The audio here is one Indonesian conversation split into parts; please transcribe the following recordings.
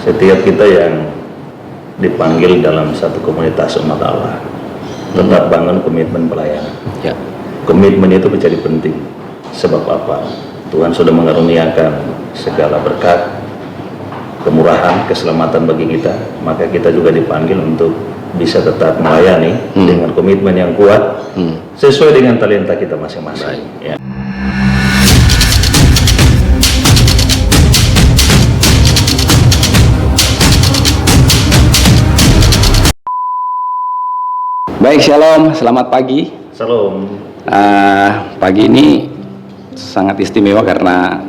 setiap kita yang dipanggil dalam satu komunitas umat Allah tetap bangun komitmen pelayanan. Ya. Komitmen itu menjadi penting. Sebab apa? Tuhan sudah mengaruniakan segala berkat, kemurahan, keselamatan bagi kita, maka kita juga dipanggil untuk bisa tetap melayani dengan komitmen yang kuat sesuai dengan talenta kita masing-masing. Ya. Baik, shalom, selamat pagi. Salam. Pagi ini sangat istimewa karena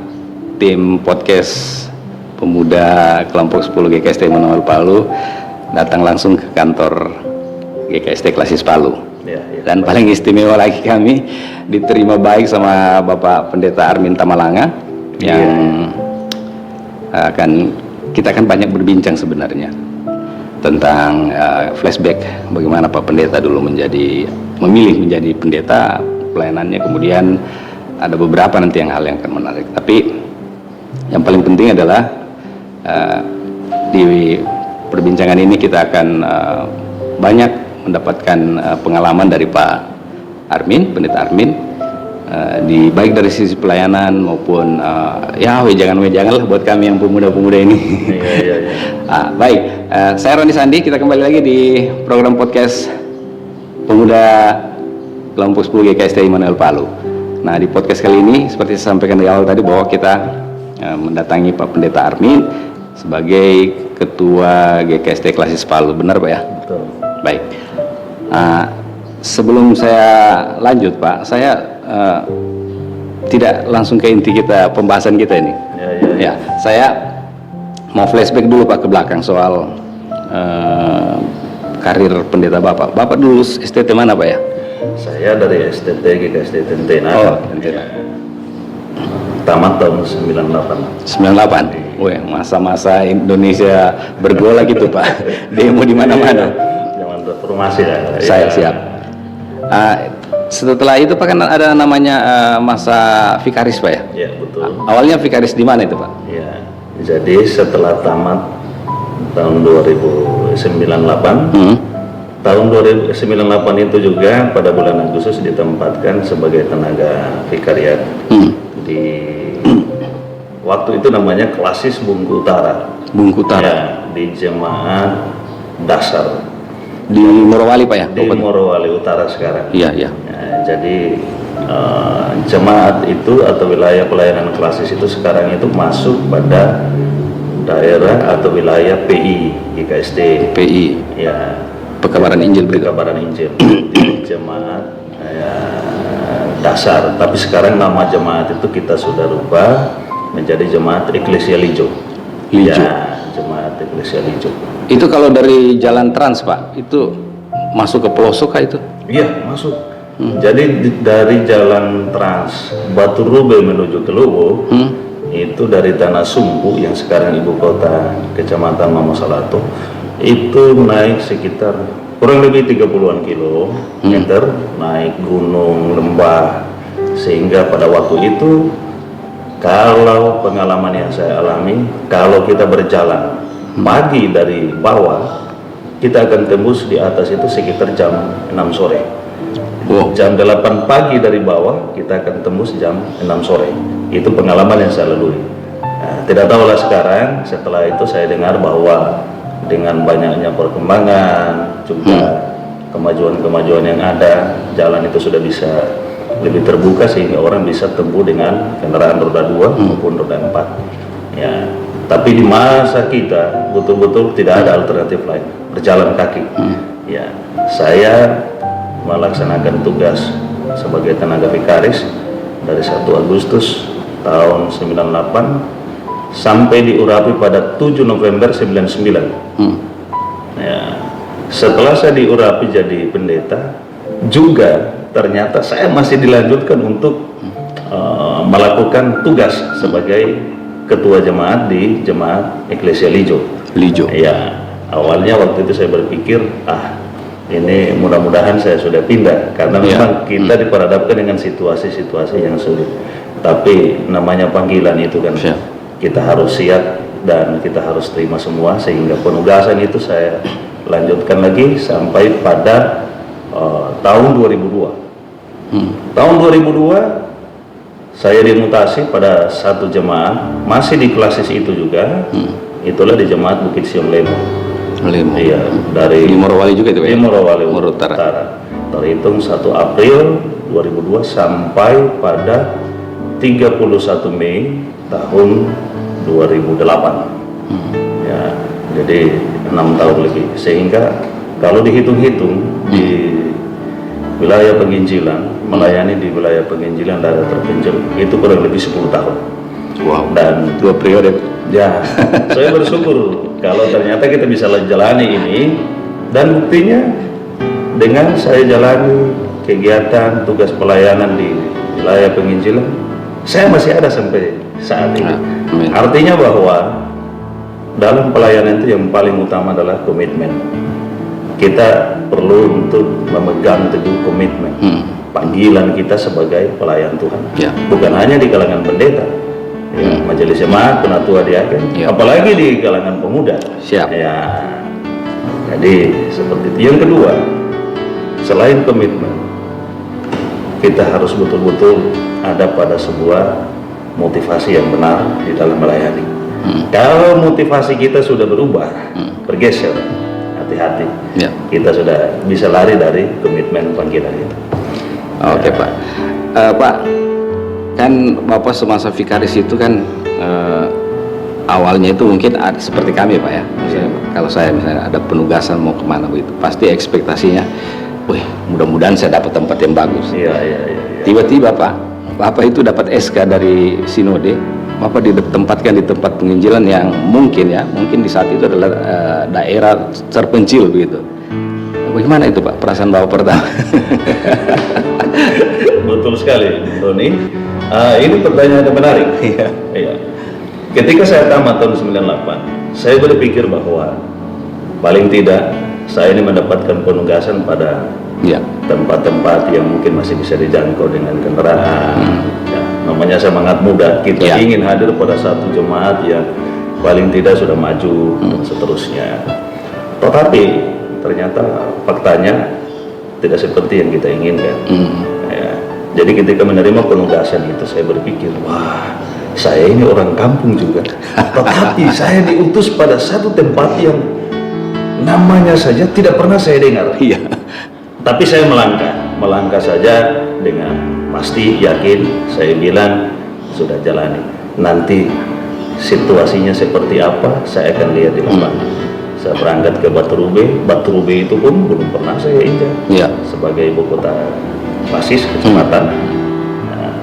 tim podcast pemuda kelompok 10 GKST Immanuel Palu datang langsung ke kantor GKST Klasis Palu. Ya, Dan paling istimewa lagi kami diterima baik sama Bapak Pendeta Armin Tamalanga yang kita akan banyak berbincang sebenarnya tentang flashback bagaimana Pak Pendeta dulu memilih menjadi pendeta pelayanannya, kemudian ada beberapa nanti hal yang akan menarik. Tapi yang paling penting adalah di perbincangan ini kita akan banyak mendapatkan pengalaman dari Pak Armin, Pendeta Armin, baik dari sisi pelayanan maupun janganlah buat kami yang pemuda-pemuda ini. Iya. Baik, saya Roni Sandi, kita kembali lagi di program podcast pemuda kelompok 10 GKST Immanuel Palu. Nah, di podcast kali ini seperti saya sampaikan di awal tadi bahwa kita mendatangi Pak Pendeta Armin sebagai Ketua GKST Klasis Palu, benar Pak ya? Betul. Baik. Sebelum saya lanjut Pak, saya tidak langsung ke inti pembahasan kita ini. Ya, saya mau flashback dulu Pak ke belakang soal karir pendeta Bapak. Bapak dulu STT mana Pak ya? Saya dari STT GKST Tentena. Oh, Tentena. Tamat tahun 98. 98. Wih, masa-masa Indonesia bergolak gitu Pak. Demo di mana-mana. Zaman reformasi ya. Saya siap. Setelah itu Pak kan ada namanya masa vikaris Pak ya? Iya, betul. Awalnya vikaris di mana itu Pak? Iya. Jadi setelah tamat tahun 2098, tahun 2098 itu juga pada bulan Agustus ditempatkan sebagai tenaga vikariat di waktu itu namanya Klasis Bungku Utara. Bungku Utara. Ya, di jemaat dasar Di Morowali Pak ya? di Morowali Utara sekarang. Iya. Ya, jadi jemaat itu atau wilayah pelayanan klasis itu sekarang itu masuk pada daerah atau wilayah PI GKST. PI. Ya. Pekabaran Injil begitu. Pekabaran Injil. Di jemaat dasar. Tapi sekarang nama jemaat itu kita sudah rubah menjadi jemaat Eklesia Lijo. Ya, jemaat Eklesia Lijo. Itu kalau dari jalan Trans Pak, itu masuk ke pelosok kah itu? Iya, masuk. Jadi dari jalan Trans Batu Rube menuju ke Luwu, itu dari Tanah Sumpu yang sekarang ibu kota Kecamatan Mamosalato, itu naik sekitar kurang lebih 30-an kilometer, naik gunung, lembah, sehingga pada waktu itu kalau pengalaman yang saya alami, kalau kita berjalan pagi dari bawah, kita akan tembus di atas itu sekitar jam 6 sore. Jam 8 pagi dari bawah, kita akan tembus jam 6 sore. Itu pengalaman yang saya lalui. Nah, tidak tahulah sekarang, setelah itu saya dengar bahwa dengan banyaknya perkembangan, juga kemajuan-kemajuan yang ada, jalan itu sudah bisa lebih terbuka sehingga orang bisa tempuh dengan kendaraan roda 2 maupun roda 4. Ya. Tapi di masa kita betul-betul tidak ada alternatif lain, berjalan kaki. Ya, saya melaksanakan tugas sebagai tenaga vikaris dari 1 Agustus tahun 98 sampai diurapi pada 7 November 99. Ya, setelah saya diurapi jadi pendeta, juga ternyata saya masih dilanjutkan untuk melakukan tugas sebagai ketua jemaat di jemaat Eklesia Lijo. Ya, awalnya waktu itu saya berpikir, ini mudah-mudahan saya sudah pindah karena memang kita diperhadapkan dengan situasi-situasi yang sulit. Tapi namanya panggilan itu kan kita harus siap dan kita harus terima semua, sehingga penugasan itu saya lanjutkan lagi sampai pada tahun 2002. Tahun 2002 saya dimutasi pada satu jemaat masih di klasis itu juga. Itulah di jemaat Bukit Siong Lemo. Iya, dari di Morowali juga itu ya? Di Morowali Moro Utara. Terhitung 1 April 2002 sampai pada 31 Mei tahun 2008. Ya, jadi 6 tahun lebih. Sehingga kalau dihitung-hitung di wilayah penginjilan, melayani di wilayah penginjilan daerah terpencil itu kurang lebih 10 tahun. Wow. Dan 2 periode. ya, saya bersyukur kalau ternyata kita bisa jalani ini, dan buktinya dengan saya jalani kegiatan tugas pelayanan di wilayah penginjilan, saya masih ada sampai saat ini. Amin. Artinya bahwa dalam pelayanan itu yang paling utama adalah komitmen. Kita perlu untuk memegang teguh komitmen panggilan kita sebagai pelayan Tuhan. Ya. Bukan hanya di kalangan pendeta, ya, majelis jemaat, penatua diaken, Ya. apalagi di kalangan pemuda. Siap. Ya, jadi seperti itu. Yang kedua, selain komitmen, kita harus betul-betul ada pada sebuah motivasi yang benar di dalam melayani. Kalau motivasi kita sudah berubah, bergeser, hati-hati, Ya. kita sudah bisa lari dari komitmen panggilan itu. Oke, Pak. Pak, kan Bapak semasa vikaris itu kan awalnya itu mungkin seperti kami, Pak ya. Misalnya, kalau saya misalnya ada penugasan mau kemana begitu, pasti ekspektasinya, wih, mudah-mudahan saya dapat tempat yang bagus. Iya. Tiba-tiba Pak, Bapak itu dapat SK dari Sinode, Bapak ditempatkan di tempat penginjilan yang mungkin di saat itu adalah daerah terpencil begitu. Bagaimana itu Pak, perasaan Bapak pertama? Betul sekali, Tony. Ini pertanyaan yang menarik. Iya. Ketika saya tamat tahun 98, saya berpikir bahwa paling tidak saya ini mendapatkan penugasan pada tempat-tempat yang mungkin masih bisa dijangkau dengan kendaraan. Ya, namanya semangat muda, kita ingin hadir pada satu jemaat yang paling tidak sudah maju dan seterusnya. Tetapi ternyata faktanya tidak seperti yang kita inginkan. Ya, jadi ketika menerima penugasan itu saya berpikir, wah, saya ini orang kampung juga, tetapi saya diutus pada satu tempat yang namanya saja tidak pernah saya dengar. Iya. Tapi saya melangkah saja dengan pasti yakin. Saya bilang sudah jalani. Nanti situasinya seperti apa saya akan lihat di lapangan. Saya berangkat ke Batu Rube itu pun belum pernah saya injak sebagai ibu kota basis kecamatan. Nah,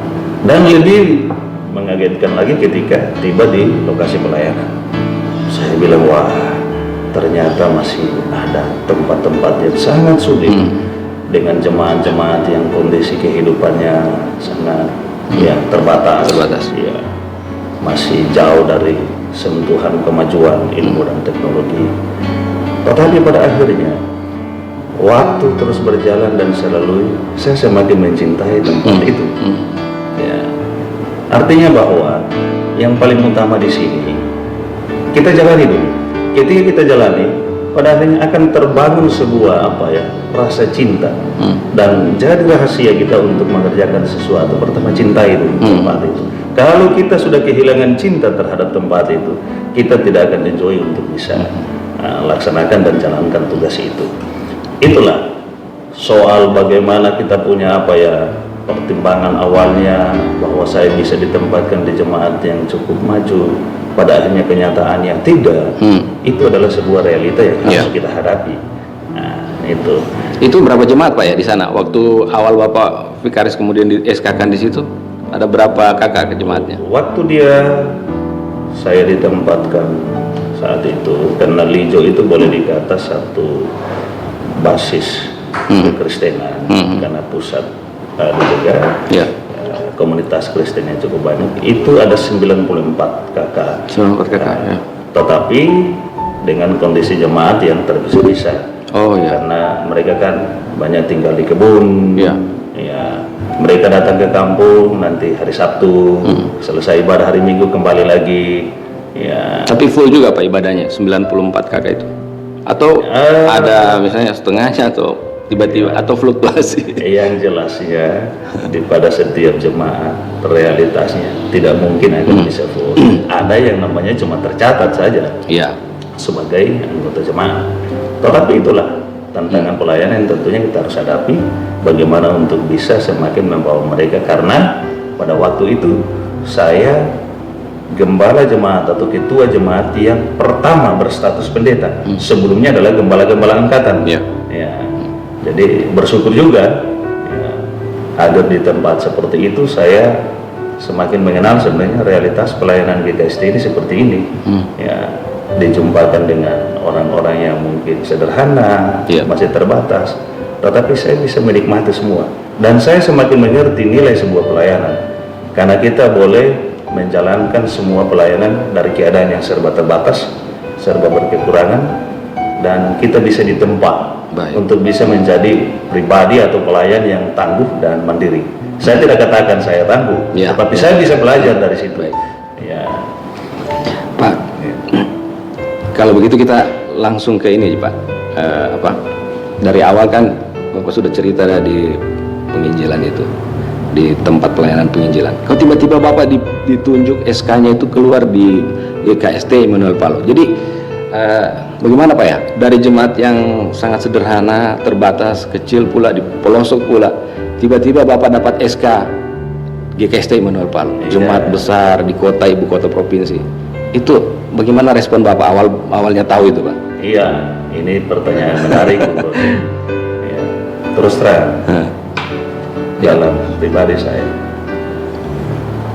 dan lebih mengagetkan lagi ketika tiba di lokasi pelayanan. Saya bilang, wah, ternyata masih ada tempat-tempat yang sangat sulit dengan jemaat-jemaat yang kondisi kehidupannya sangat terbatas. Ya, masih jauh dari sentuhan kemajuan ilmu dan teknologi. Tetapi pada akhirnya waktu terus berjalan dan saya lalui, saya semakin mencintai tempat itu. Ya, artinya bahwa yang paling utama di sini kita jalani dulu. Ketika kita jalani, pada akhirnya akan terbangun sebuah rasa cinta, dan jadi rahasia kita untuk mengerjakan sesuatu. Pertama, cintai dulu tempat itu. Kalau kita sudah kehilangan cinta terhadap tempat itu, kita tidak akan enjoy untuk bisa laksanakan dan jalankan tugas itu. Itulah soal bagaimana kita punya pertimbangan awalnya bahwa saya bisa ditempatkan di jemaat yang cukup maju. Pada akhirnya kenyataannya tidak. Itu adalah sebuah realita yang harus kita hadapi. Nah, itu. Itu berapa jemaat Pak ya di sana? Waktu awal Bapak vikaris kemudian di SK-kan di situ, ada berapa kakak ke jemaatnya? Waktu saya ditempatkan saat itu, karena Lijo itu boleh dikata satu basis kekristenan, karena pusat juga. Komunitas Kristen yang cukup banyak, itu ada 94 kakak. 94 kakak, Tetapi dengan kondisi jemaat yang terpisah-pisah. Karena mereka kan banyak tinggal di kebun. Mereka datang ke kampung nanti hari Sabtu, selesai ibadah hari Minggu kembali lagi. Ya. Tapi full juga Pak ibadahnya 94 kakak itu? Atau ada misalnya setengahnya atau tiba-tiba atau fluktuasi? Yang jelas ya, pada setiap jemaat realitasnya tidak mungkin akan bisa full. Ada yang namanya cuma tercatat saja Iya. sebagai anggota jemaat. Tetapi itulah tantangan pelayanan yang tentunya kita harus hadapi, bagaimana untuk bisa semakin membawa mereka, karena pada waktu itu saya gembala jemaat atau ketua jemaat yang pertama berstatus pendeta. Sebelumnya adalah gembala-gembala angkatan. Iya. Ya. Jadi bersyukur juga ya, hadir di tempat seperti itu, saya semakin mengenal sebenarnya realitas pelayanan GKST ini seperti ini. Ya, dijumpakan dengan orang-orang yang mungkin sederhana, Iya. masih terbatas, tetapi saya bisa menikmati semua, dan saya semakin mengerti nilai sebuah pelayanan, karena kita boleh menjalankan semua pelayanan dari keadaan yang serba terbatas, serba berkekurangan, dan kita bisa ditempa untuk bisa menjadi pribadi atau pelayan yang tangguh dan mandiri. Saya tidak katakan saya tangguh, Ya, tapi ya. saya bisa belajar dari situ. Baik. Ya. Pak, kalau begitu kita langsung ke ini Pak. Dari awal kan Bapak sudah cerita di penginjilan itu, di tempat pelayanan penginjilan. Kalau tiba-tiba Bapak ditunjuk SK-nya itu keluar di GKST Immanuel Palu. Jadi bagaimana Pak ya? Dari jemaat yang sangat sederhana, terbatas, kecil pula, di pelosok pula, tiba-tiba Bapak dapat SK GKST Immanuel Palu, jemaat besar di kota, ibu kota provinsi. Itu bagaimana respon Bapak awalnya tahu itu Pak? Iya, ini pertanyaan menarik. Bro. Ya. Terus terang, dalam pribadi saya,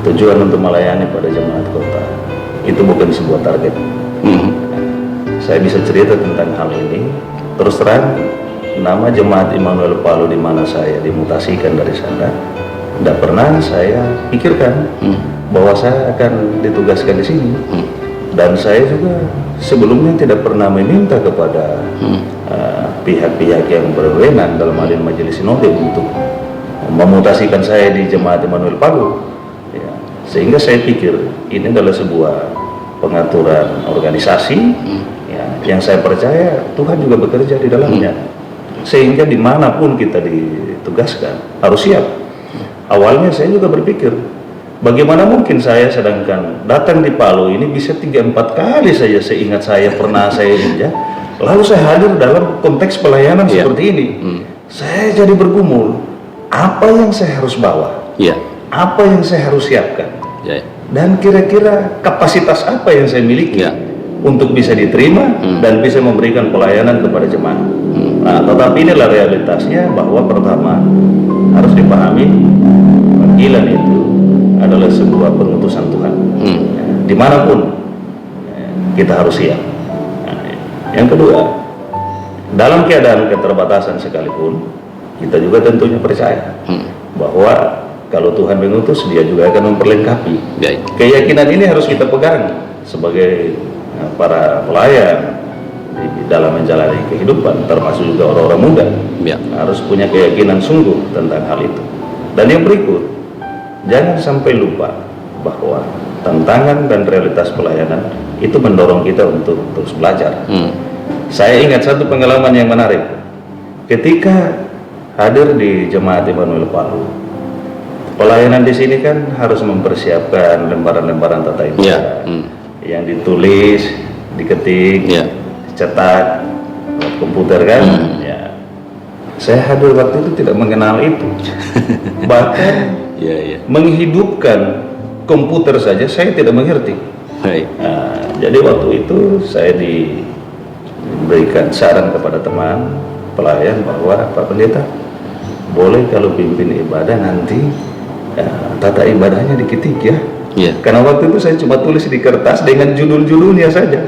tujuan untuk melayani pada jemaat kota itu bukan sebuah target. Saya bisa cerita tentang hal ini. Terus terang, nama jemaat Immanuel Palu di mana saya dimutasikan dari sana, tidak pernah saya pikirkan bahwa saya akan ditugaskan di sini. Dan saya juga sebelumnya tidak pernah meminta kepada pihak-pihak yang berwenang dalam hal ini Majelis Sinode untuk memutasikan saya di jemaat Immanuel Palu. Ya, sehingga saya pikir ini adalah sebuah pengaturan organisasi ya, yang saya percaya Tuhan juga bekerja di dalamnya. Sehingga dimanapun kita ditugaskan harus siap. Awalnya saya juga berpikir, bagaimana mungkin saya sedangkan datang di Palu ini bisa 3-4 kali saja seingat saya pernah saya injak, lalu saya hadir dalam konteks pelayanan seperti ini. Saya jadi bergumul, apa yang saya harus bawa? Apa yang saya harus siapkan? Dan kira-kira kapasitas apa yang saya miliki untuk bisa diterima dan bisa memberikan pelayanan kepada jemaat. Nah, tetapi inilah realitasnya, bahwa pertama harus dipahami panggilan itu adalah sebuah pengutusan Tuhan. Dimanapun kita harus siap. Nah, yang kedua, dalam keadaan keterbatasan sekalipun, kita juga tentunya percaya bahwa kalau Tuhan mengutus, Dia juga akan memperlengkapi. Keyakinan ini harus kita pegang sebagai para pelayan di dalam menjalani kehidupan, termasuk juga orang-orang muda. Harus punya keyakinan sungguh tentang hal itu. Dan yang berikut, jangan sampai lupa bahwa tantangan dan realitas pelayanan itu mendorong kita untuk terus belajar. Saya ingat satu pengalaman yang menarik ketika hadir di jemaat Immanuel Palu. Pelayanan di sini kan harus mempersiapkan lembaran-lembaran tata ibadah yang ditulis, diketik, dicetak lewat komputer kan. Saya hadir waktu itu tidak mengenal itu. Bahkan menghidupkan komputer saja saya tidak mengerti. Nah, jadi waktu itu saya diberikan saran kepada teman pelayan bahwa Pak Pendeta, boleh kalau pimpin ibadah nanti tata ibadahnya diketik ya. Karena waktu itu saya cuma tulis di kertas dengan judul-judulnya saja.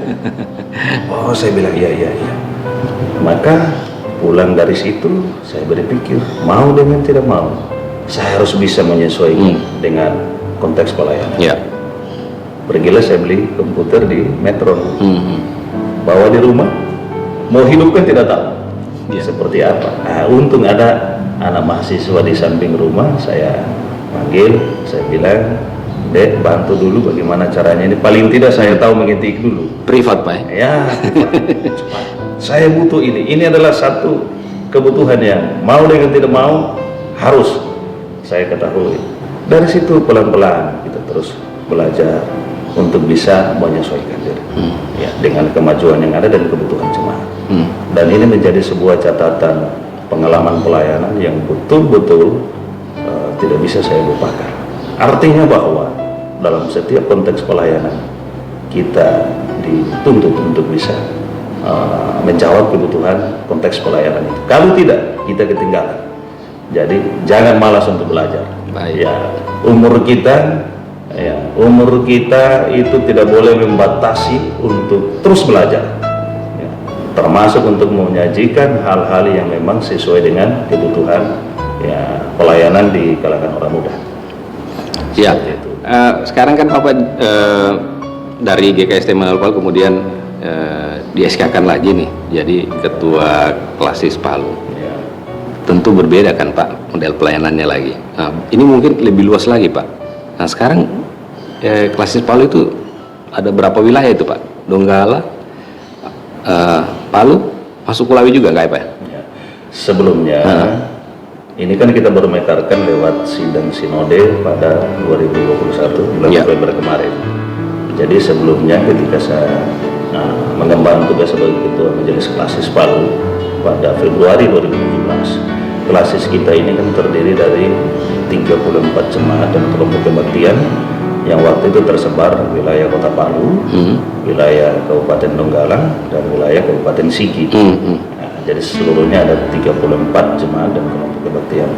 Oh, saya bilang iya. Maka pulang dari situ saya berpikir, mau dengan tidak mau, saya harus bisa menyesuaikan dengan konteks pelayanan. Pergilah saya beli komputer di Metron, bawa di rumah, mau hidupkan tidak tahu seperti apa. Nah, untung ada anak mahasiswa di samping rumah, saya panggil, saya bilang, Dek, bantu dulu bagaimana caranya ini. Paling tidak saya tahu mengetik dulu. Privat Pak ya? Ya, cepat. Saya butuh ini. Ini adalah satu kebutuhan yang mau dengan tidak mau harus saya ketahui. Dari situ pelan-pelan kita terus belajar untuk bisa menyesuaikan diri ya, dengan kemajuan yang ada dan kebutuhan jemaat. Dan ini menjadi sebuah catatan pengalaman pelayanan yang betul-betul tidak bisa saya lupakan. Artinya bahwa dalam setiap konteks pelayanan kita dituntut untuk bisa menjawab kebutuhan konteks pelayanan itu. Kalau tidak, kita ketinggalan. Jadi jangan malas untuk belajar. Baik. Ya, umur kita itu tidak boleh membatasi untuk terus belajar. Ya, termasuk untuk menyajikan hal-hal yang memang sesuai dengan kebutuhan ya pelayanan di kalangan orang muda. Ya, Seperti itu. sekarang kan Bapak dari GKST Immanuel Palu kemudian di SK-kan lagi nih, jadi Ketua Klasis Palu. Ya. Tentu berbeda kan Pak, model pelayanannya lagi. Nah, ini mungkin lebih luas lagi Pak. Nah sekarang Klasis Palu itu ada berapa wilayah itu Pak? Donggala, Palu, masuk Kulawi juga nggak Pak? Ya. Sebelumnya ini kan kita baru mekarkan lewat sidang sinode pada 2021 bulan November kemarin. Jadi sebelumnya ketika saya mengemban tugas sebagai Ketua Majelis Klasis Palu pada Februari 2017, klasis kita ini kan terdiri dari 34 jemaat dan kelompok kebaktian yang waktu itu tersebar wilayah Kota Palu, wilayah Kabupaten Donggala, dan wilayah Kabupaten Sigi. Jadi seluruhnya ada 34 jemaat dan kelompok kebaktian.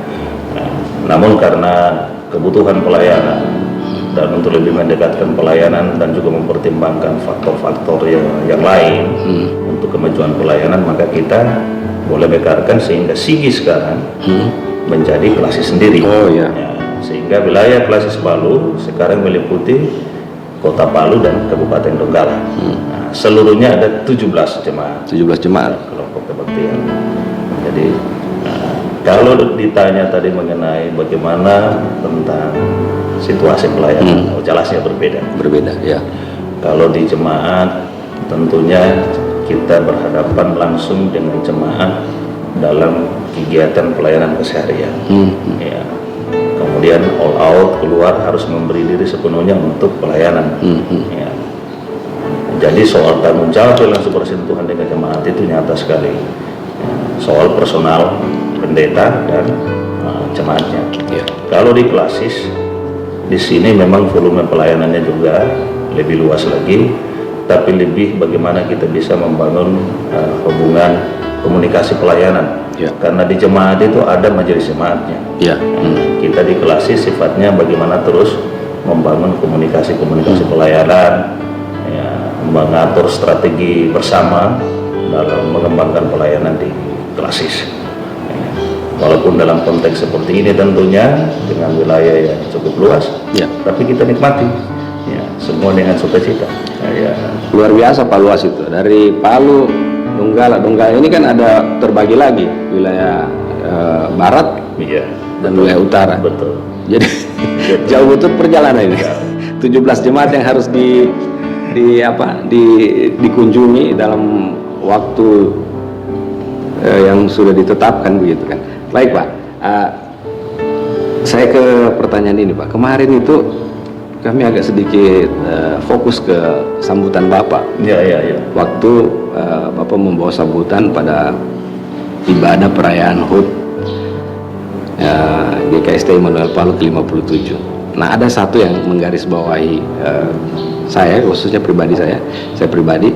Namun karena kebutuhan pelayanan dan untuk lebih mendekatkan pelayanan dan juga mempertimbangkan faktor-faktor yang lain untuk kemajuan pelayanan, maka kita boleh bekarkan sehingga Sigi sekarang menjadi klasis sendiri. Ya, sehingga wilayah klasis Palu sekarang meliputi Kota Palu dan Kabupaten Donggala. Nah, seluruhnya ada 17 jemaat. 17 jemaat. Kelompok kebaktian. Jadi kalau ditanya tadi mengenai bagaimana tentang situasi pelayanan, jelasnya berbeda. Berbeda, ya. Kalau di jemaat tentunya kita berhadapan langsung dengan jemaat dalam kegiatan pelayanan keseharian. Ya. Kemudian all out keluar harus memberi diri sepenuhnya untuk pelayanan. Ya. Jadi soal tanggung jawab yang langsung bersentuhan dengan jemaat itu nyata sekali. Ya. Soal personal pendeta dan jemaatnya. Ya. Kalau di klasis di sini memang volume pelayanannya juga lebih luas lagi, tapi lebih bagaimana kita bisa membangun hubungan komunikasi pelayanan. Ya. Karena di jemaat itu ada majelis jemaatnya. Ya. Kita di klasis sifatnya bagaimana terus membangun komunikasi pelayanan, ya, mengatur strategi bersama dalam mengembangkan pelayanan di klasis. Ya. Walaupun dalam konteks seperti ini tentunya dengan wilayah yang cukup luas, ya, tapi kita nikmati. Ya, semua dengan sukacita. Ya. Luar biasa Pak luas itu. Dari Palu, Donggala ini kan ada terbagi lagi wilayah barat, ya, dan wilayah utara. Betul. Jadi jauh betul perjalanan ini. Ya. 17 jemaat yang harus dikunjungi dalam waktu yang sudah ditetapkan begitu kan. Baik Pak, saya ke pertanyaan ini Pak. Kemarin itu kami agak sedikit fokus ke sambutan Bapak. Ya. Waktu Bapak membawa sambutan pada ibadah perayaan HUT GKST Immanuel Palu ke-57. Nah, ada satu yang menggarisbawahi saya, khususnya saya pribadi,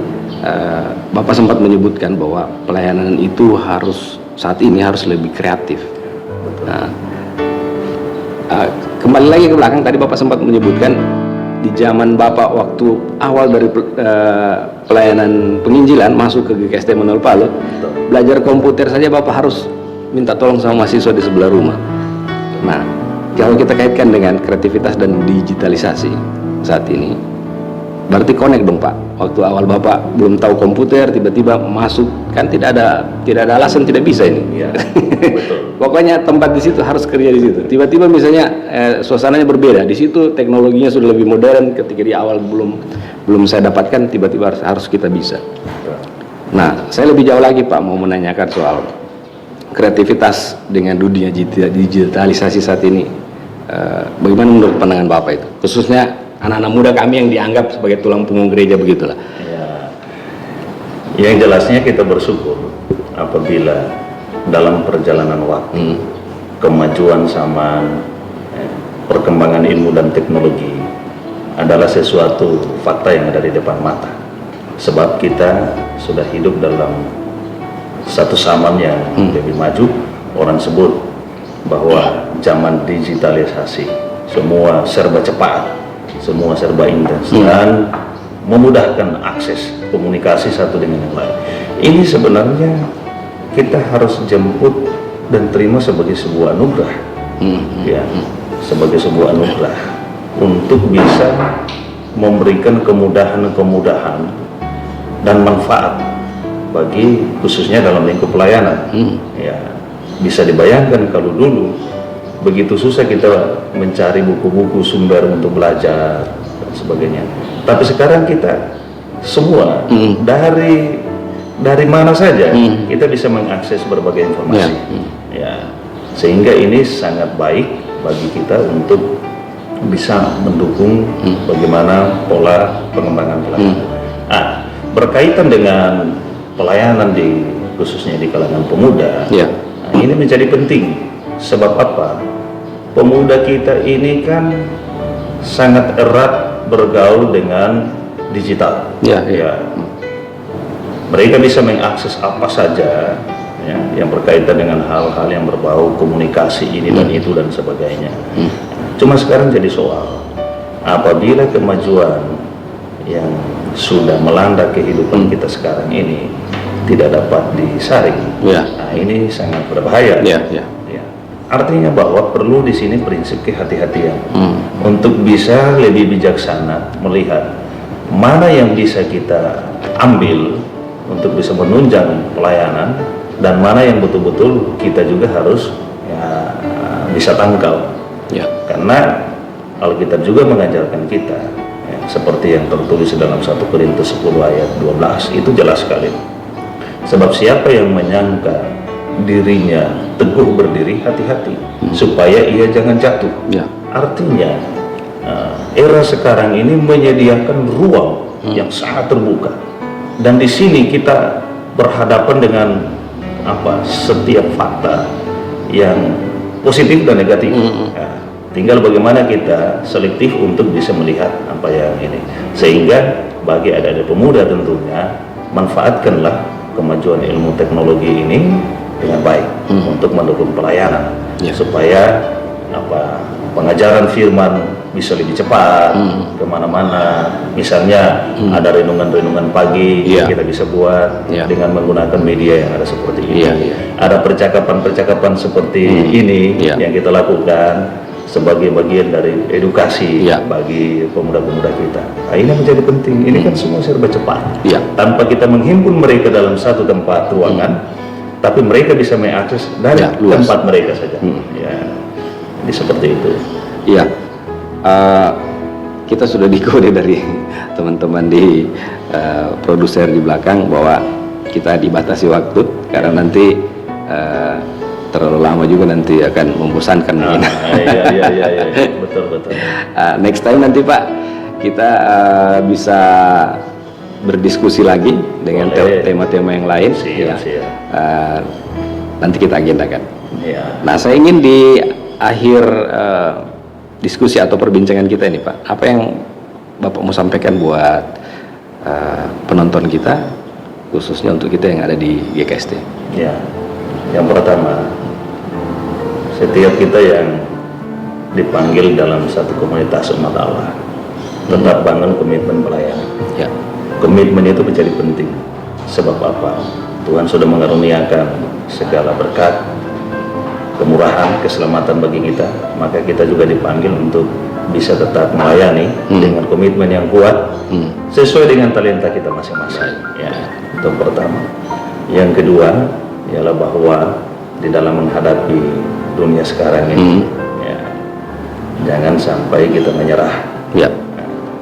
Bapak sempat menyebutkan bahwa pelayanan itu saat ini harus lebih kreatif. Nah, kembali lagi ke belakang, tadi Bapak sempat menyebutkan di zaman Bapak waktu awal dari pelayanan penginjilan masuk ke GKST Immanuel Palu, belajar komputer saja Bapak harus minta tolong sama mahasiswa di sebelah rumah. Nah, kalau kita kaitkan dengan kreativitas dan digitalisasi saat ini, berarti connect dong Pak. Waktu awal Bapak belum tahu komputer, tiba-tiba masuk, kan tidak ada alasan tidak bisa ini. Iya, betul. Pokoknya tempat di situ harus kerja di situ. Tiba-tiba misalnya suasananya berbeda. Di situ teknologinya sudah lebih modern. Ketika di awal belum saya dapatkan, tiba-tiba harus kita bisa. Nah, saya lebih jauh lagi Pak mau menanyakan soal kreativitas dengan dunia digitalisasi saat ini. Bagaimana menurut pandangan Bapak itu? Khususnya anak-anak muda kami yang dianggap sebagai tulang punggung gereja begitulah. Ya, yang jelasnya kita bersyukur apabila dalam perjalanan waktu, kemajuan zaman, perkembangan ilmu dan teknologi adalah sesuatu fakta yang ada di depan mata. Sebab kita sudah hidup dalam satu zaman yang lebih maju. Orang sebut bahwa zaman digitalisasi, semua serba cepat, semua serba intens dan memudahkan akses komunikasi satu dengan yang lain. Ini sebenarnya kita harus jemput dan terima sebagai sebuah anugerah, ya, sebagai sebuah anugerah untuk bisa memberikan kemudahan dan manfaat bagi khususnya dalam lingkup pelayanan. Ya, bisa dibayangkan kalau dulu begitu susah kita mencari buku-buku sumber untuk belajar dan sebagainya. Tapi sekarang kita semua dari mana saja kita bisa mengakses berbagai informasi. Ya, sehingga ini sangat baik bagi kita untuk bisa mendukung bagaimana pola pengembangan pelayanan. Berkaitan dengan pelayanan khususnya di kalangan pemuda, nah, ini menjadi penting. Sebab apa? Pemuda kita ini kan sangat erat bergaul dengan digital. Ya. Mereka bisa mengakses apa saja, ya, yang berkaitan dengan hal-hal yang berbau komunikasi ini dan itu dan sebagainya. Cuma sekarang jadi soal, apabila kemajuan yang sudah melanda kehidupan kita sekarang ini tidak dapat disaring, nah ini sangat berbahaya. Ya. Artinya bahwa perlu di sini prinsip kehati-hatian untuk bisa lebih bijaksana melihat mana yang bisa kita ambil untuk bisa menunjang pelayanan dan mana yang betul-betul kita juga harus bisa tangkal. Karena Alkitab juga mengajarkan kita, seperti yang tertulis dalam 1 Korintus 10 ayat 12, itu jelas sekali. Sebab siapa yang menyangka dirinya teguh berdiri, hati-hati supaya ia jangan jatuh. Artinya era sekarang ini menyediakan ruang yang sangat terbuka, dan di sini kita berhadapan dengan setiap fakta yang positif dan negatif. Tinggal bagaimana kita selektif untuk bisa melihat apa yang ini. Sehingga bagi adik-adik pemuda tentunya manfaatkanlah kemajuan ilmu teknologi ini dengan baik untuk mendukung pelayanan, supaya pengajaran firman bisa lebih cepat kemana-mana. Misalnya ada renungan-renungan pagi yang kita bisa buat dengan menggunakan media yang ada seperti ini. Ada percakapan-percakapan seperti ini yang kita lakukan sebagai bagian dari edukasi bagi pemuda-pemuda kita. Nah, ini menjadi penting. Ini kan semua serba cepat. Tanpa kita menghimpun mereka dalam satu tempat ruangan, tapi mereka bisa mengakses dari tempat mereka saja. Jadi seperti itu. Kita sudah dikode dari teman-teman di produser di belakang bahwa kita dibatasi waktu karena nanti terlalu lama juga nanti akan membosankan mungkin. Iya, betul. Next time nanti Pak kita bisa berdiskusi lagi dengan tema-tema yang lain. Siap. Nanti kita agendakan. Nah, saya ingin di akhir diskusi atau perbincangan kita ini Pak, apa yang Bapak mau sampaikan buat penonton kita, khususnya untuk kita yang ada di GKST? Yang pertama, setiap kita yang dipanggil dalam satu komunitas umat Allah tetap bangun komitmen pelayanan. Komitmen itu menjadi penting. Sebab apa? Tuhan sudah mengaruniakan segala berkat, kemurahan, keselamatan bagi kita. Maka kita juga dipanggil untuk bisa tetap melayani dengan komitmen yang kuat sesuai dengan talenta kita masing-masing. Itu yang pertama. Yang kedua ialah bahwa di dalam menghadapi dunia sekarang ini. Ya, jangan sampai kita menyerah. Ya.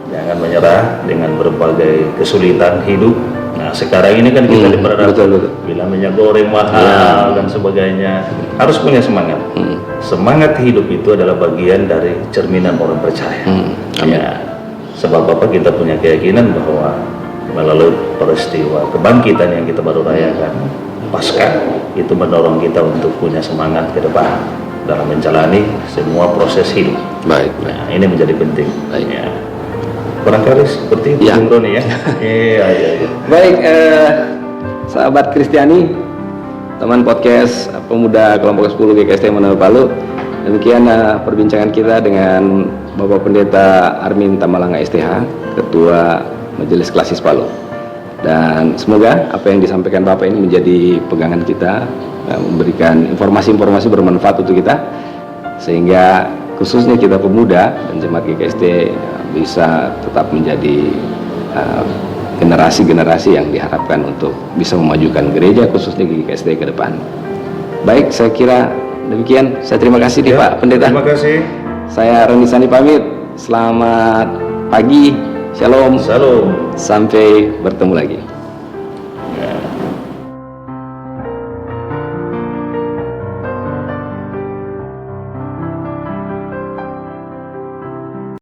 Jangan menyerah dengan berbagai kesulitan hidup. Nah, sekarang ini kan kita diperhadapkan bila minyak goreng mahal dan sebagainya. Harus punya semangat. Semangat hidup itu adalah bagian dari cerminan orang percaya. Ya, sebab apa kita punya keyakinan bahwa melalui peristiwa kebangkitan yang kita baru rayakan, Paskah, itu mendorong kita untuk punya semangat ke depan dalam menjalani semua proses hidup. Baik. Nah, ini menjadi penting. Baik. Ya. Barangkali seperti itu, Bung Roni ya. Iya. Baik, sahabat Kristiani, teman podcast pemuda kelompok 10 GKST Immanuel Palu. Demikian perbincangan kita dengan Bapak Pendeta Armin Tamalanga STH, Ketua Majelis Klasis Palu. Dan semoga apa yang disampaikan Bapak ini menjadi pegangan kita, memberikan informasi-informasi bermanfaat untuk kita, sehingga khususnya kita pemuda dan jemaat GKST bisa tetap menjadi generasi-generasi yang diharapkan untuk bisa memajukan gereja khususnya GKST ke depan. Baik, saya kira demikian. Saya terima kasih nih Pak Pendeta. Terima kasih. Saya Roni Sandi pamit. Selamat pagi. Shalom. Salam. Sampai bertemu lagi.